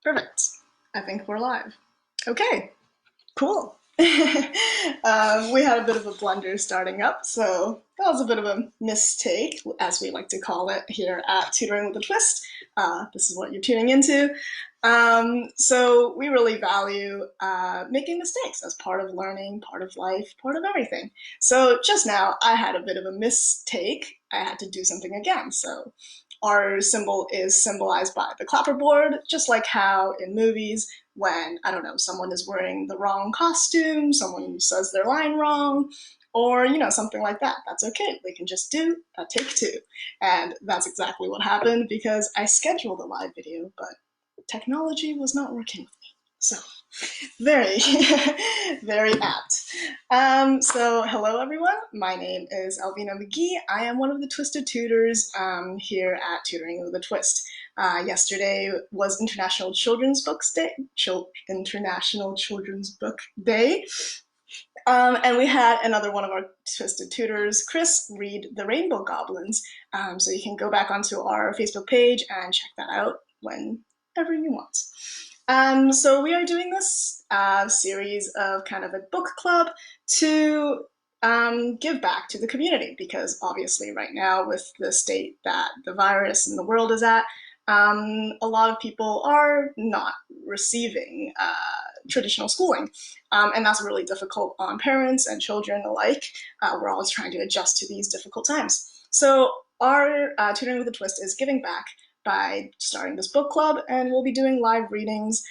Perfect. I think we're live. Okay, cool. We had a bit of a blunder starting up, so that was a bit of a mistake, as we like to call it here at Tutoring with a Twist. This is what you're tuning into. So we really value making mistakes as part of learning, part of life, part of everything. So just now, I had a bit of a mistake. I had to do something again. So our symbol is symbolized by the clapperboard, just like how in movies, when, I don't know, someone is wearing the wrong costume, someone says their line wrong, or, something like that. That's okay. We can just do a take two. And that's exactly what happened because I scheduled a live video, but technology was not working with me. So, very, very apt. So hello everyone, my name is Alvina McGee. I am one of the Twisted Tutors here at Tutoring with a Twist. Yesterday was International Children's Books Day, International Children's Book Day, and we had another one of our Twisted Tutors, Chris, read The Rainbow Goblins. So you can go back onto our Facebook page and check that out whenever you want. So we are doing this series of kind of a book club to give back to the community because obviously right now with the state that the virus in the world is at, a lot of people are not receiving traditional schooling. And that's really difficult on parents and children alike. We're always trying to adjust to these difficult times. So our Tutoring with a Twist is giving back by starting this book club, and we'll be doing live readings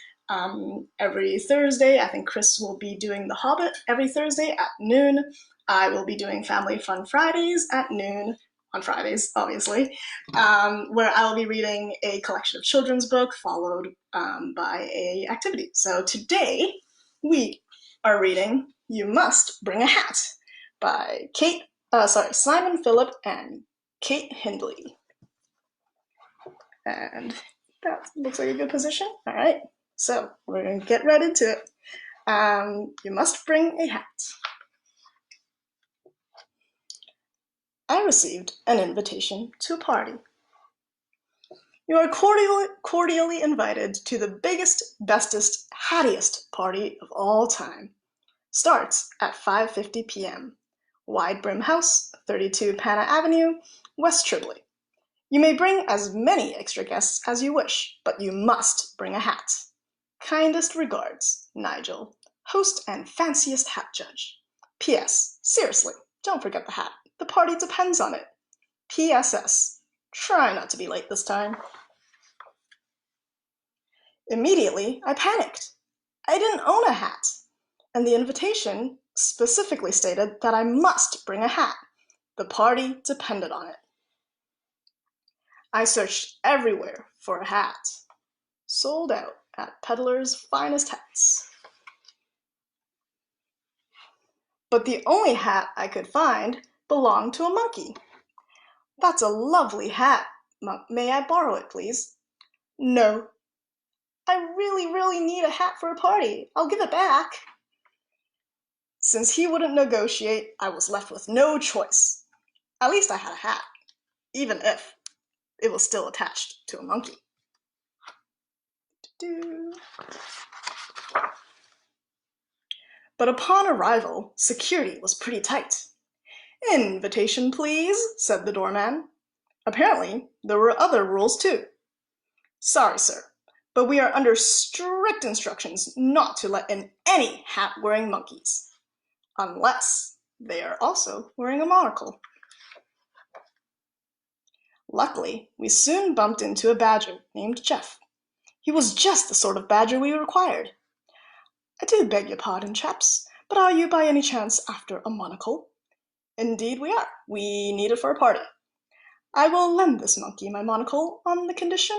every Thursday. I think Chris will be doing The Hobbit every Thursday at noon. I will be doing Family Fun Fridays at noon, on Fridays, obviously, where I will be reading a collection of children's book followed by a activity. So today we are reading You Must Bring a Hat by Simon Phillip and Kate Hindley. And that looks like a good position. All right, so we're going to get right into it. You must bring a hat. I received an invitation to a party. You are cordially invited to the biggest, bestest, hattiest party of all time. Starts at 5:50 p.m. Wide Brim House, 32 Panna Avenue, West Tribbley. You may bring as many extra guests as you wish, but you must bring a hat. Kindest regards, Nigel, host and fanciest hat judge. P.S. Seriously, don't forget the hat. The party depends on it. P.S.S. Try not to be late this time. Immediately, I panicked. I didn't own a hat, and the invitation specifically stated that I must bring a hat. The party depended on it. I searched everywhere for a hat. Sold out at Peddler's Finest Hats. But the only hat I could find belonged to a monkey. That's a lovely hat. May I borrow it, please? No. I really need a hat for a party. I'll give it back. Since he wouldn't negotiate, I was left with no choice. At least I had a hat, even if it was still attached to a monkey. But upon arrival, security was pretty tight. Invitation, please, said the doorman. Apparently, there were other rules too. Sorry, sir, but we are under strict instructions not to let in any hat-wearing monkeys, unless they are also wearing a monocle. Luckily, we soon bumped into a badger named Jeff. He was just the sort of badger we required. I do beg your pardon, chaps, but are you by any chance after a monocle? Indeed we are. We need it for a party. I will lend this monkey my monocle on the condition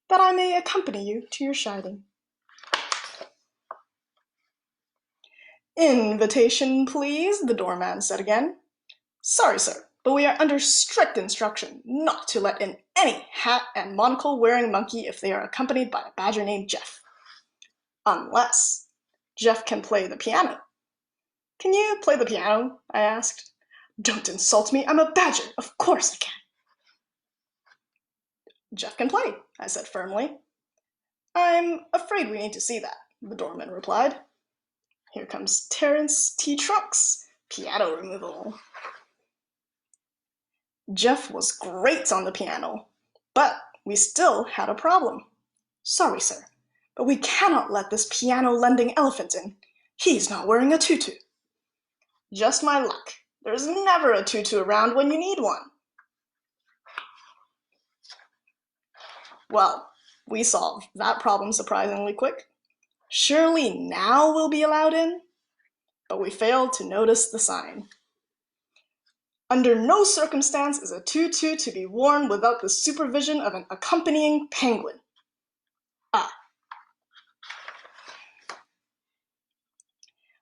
that I may accompany you to your shining. Invitation, please, the doorman said again. Sorry, sir, but we are under strict instruction not to let in any hat and monocle wearing monkey if they are accompanied by a badger named Jeff. Unless Jeff can play the piano. Can you play the piano? I asked. Don't insult me, I'm a badger, of course I can. Jeff can play, I said firmly. I'm afraid we need to see that, the doorman replied. Here comes Terence T. Trunk's piano removal. Jeff was great on the piano, but we still had a problem. Sorry, sir, but we cannot let this piano-lending elephant in. He's not wearing a tutu. Just my luck. There's never a tutu around when you need one. Well, we solved that problem surprisingly quick. Surely now we'll be allowed in? But we failed to notice the sign. Under no circumstance is a tutu to be worn without the supervision of an accompanying penguin.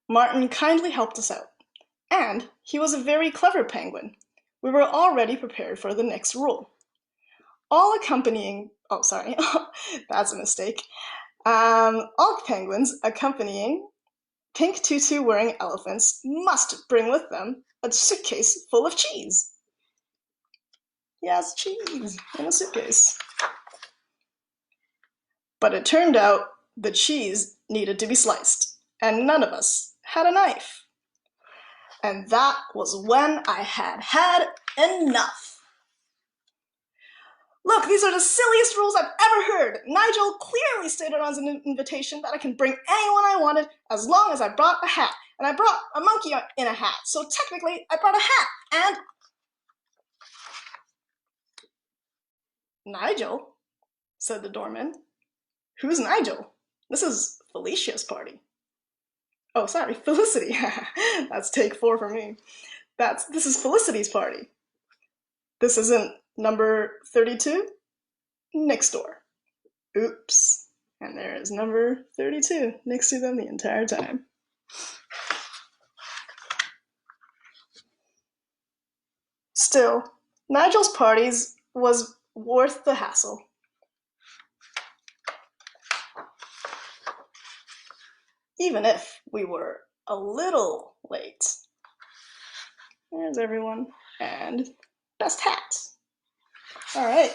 Martin kindly helped us out, and he was a very clever penguin. We were already prepared for the next rule. All that's a mistake. All penguins accompanying pink tutu-wearing elephants must bring with them a suitcase full of cheese. Yes, cheese in a suitcase. But it turned out the cheese needed to be sliced, and none of us had a knife. And that was when I had enough. Look, these are the silliest rules I've ever heard. Nigel clearly stated on an invitation that I can bring anyone I wanted as long as I brought a hat. And I brought a monkey in a hat, so technically I brought a hat, and... Nigel, said the doorman. Who's Nigel? This is Felicia's party. Oh, sorry, Felicity. That's take 4 for me. This is Felicity's party. This isn't number 32? Next door. Oops. And there is number 32 next to them the entire time. Still, Nigel's parties was worth the hassle. Even if we were a little late. There's everyone. And best hats. All right.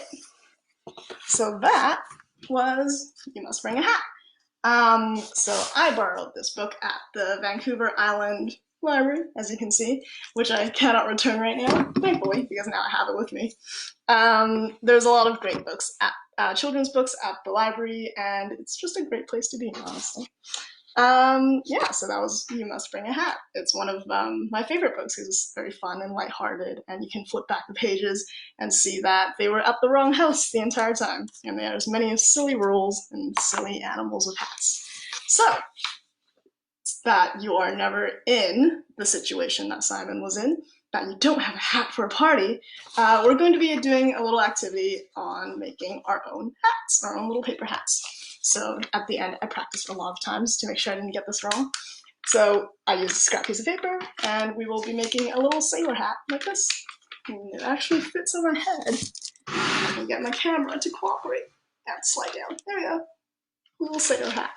So that was You Must Bring a Hat. So I borrowed this book at the Vancouver Island Library, as you can see, which I cannot return right now, thankfully, because now I have it with me. There's a lot of great books, children's books at the library, and it's just a great place to be, honestly. Yeah, so that was You Must Bring a Hat. It's one of my favorite books because it's very fun and lighthearted, and you can flip back the pages and see that they were at the wrong house the entire time, and there's many silly rules and silly animals with hats. So, that you are never in the situation that Simon was in, that you don't have a hat for a party, we're going to be doing a little activity on making our own hats, our own little paper hats. So at the end, I practiced a lot of times to make sure I didn't get this wrong. So I used a scrap piece of paper, and we will be making a little sailor hat like this. And it actually fits on my head. I can get my camera to cooperate. And slide down. There we go. Little sailor hat.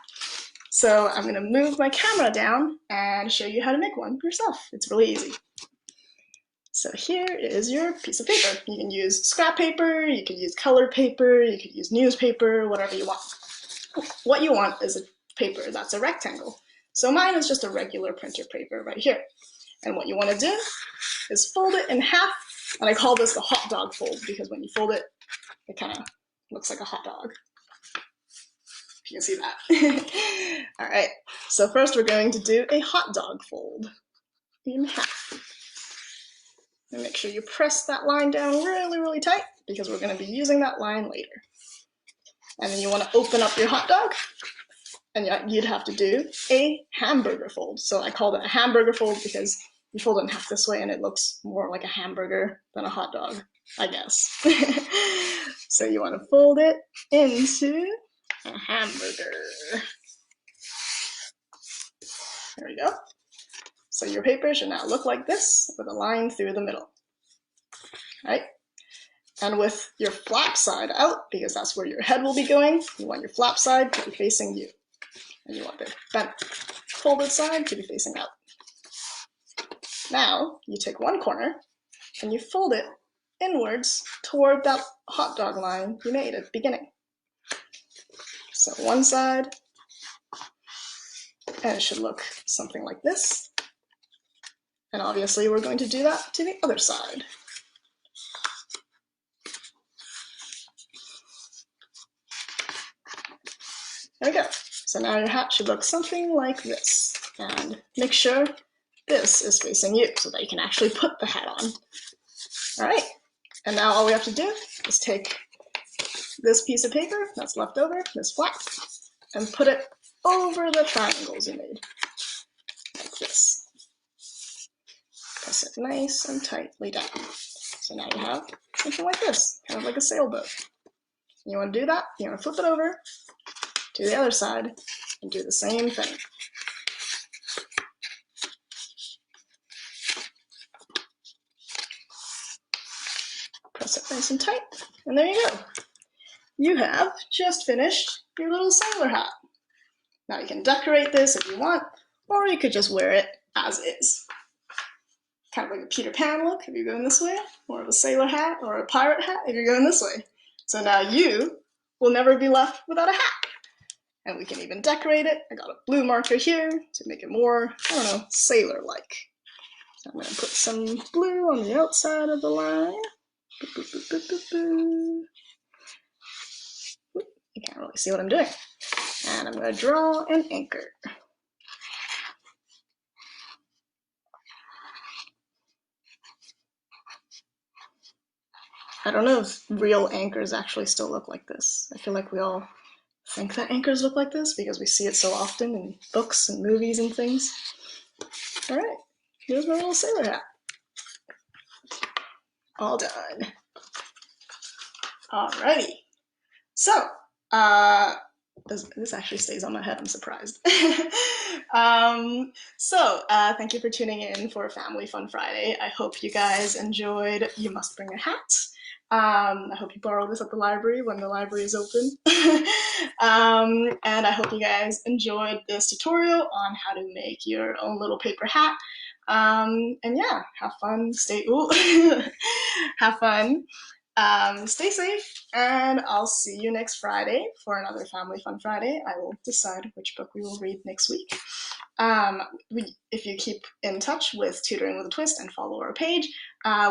So I'm going to move my camera down and show you how to make one yourself. It's really easy. So here is your piece of paper. You can use scrap paper, you could use colored paper, you could use newspaper, whatever you want. What you want is a paper that's a rectangle. So mine is just a regular printer paper right here. And what you want to do is fold it in half. And I call this the hot dog fold because when you fold it, it kind of looks like a hot dog. You can see that. All right, so first we're going to do a hot dog fold in half. And make sure you press that line down really, really tight because we're going to be using that line later. And then you want to open up your hot dog, and you'd have to do a hamburger fold. So I called it a hamburger fold because you fold it in half this way and it looks more like a hamburger than a hot dog, I guess. So you want to fold it into a hamburger. There we go. So your paper should now look like this with a line through the middle. Right? And with your flap side out, because that's where your head will be going, you want your flap side to be facing you. And you want the bent folded side to be facing out. Now, you take one corner and you fold it inwards toward that hot dog line you made at the beginning. So one side, and it should look something like this. And obviously we're going to do that to the other side. There we go. So now your hat should look something like this. And make sure this is facing you so that you can actually put the hat on. All right, and now all we have to do is take this piece of paper that's left over, this flap, and put it over the triangles you made, like this. Press it nice and tightly down. So now you have something like this, kind of like a sailboat. You want to do that, you want to flip it over to the other side and do the same thing. Press it nice and tight, and there you go. You have just finished your little sailor hat. Now you can decorate this if you want, or you could just wear it as is. Kind of like a Peter Pan look if you're going this way, or a sailor hat, or a pirate hat if you're going this way. So now you will never be left without a hat. And we can even decorate it. I got a blue marker here to make it more, I don't know, sailor-like. I'm going to put some blue on the outside of the line. Boop, boop, boop, boop, boop. You can't really see what I'm doing. And I'm going to draw an anchor. I don't know if real anchors actually still look like this. I feel like we all think that anchors look like this because we see it so often in books and movies and things. All right, here's my little sailor hat. All done. Alrighty. So, this actually stays on my head, I'm surprised. Thank you for tuning in for Family Fun Friday. I hope you guys enjoyed You Must Bring a Hat. I hope you borrow this at the library when the library is open. And I hope you guys enjoyed this tutorial on how to make your own little paper hat. And yeah, have fun, have fun. Stay safe, and I'll see you next Friday for another Family Fun Friday. I will decide which book we will read next week. If you keep in touch with Tutoring with a Twist and follow our page,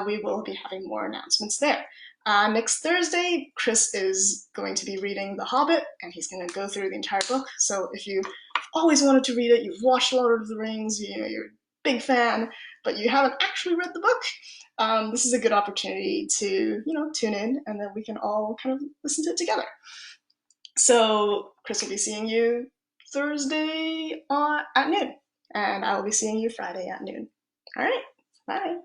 we will be having more announcements there. Next Thursday, Chris is going to be reading The Hobbit, and he's going to go through the entire book. So if you've always wanted to read it, you've watched Lord of the Rings, you're a big fan, but you haven't actually read the book, this is a good opportunity to, tune in, and then we can all kind of listen to it together. So Chris will be seeing you Thursday at noon, and I will be seeing you Friday at noon. All right, bye.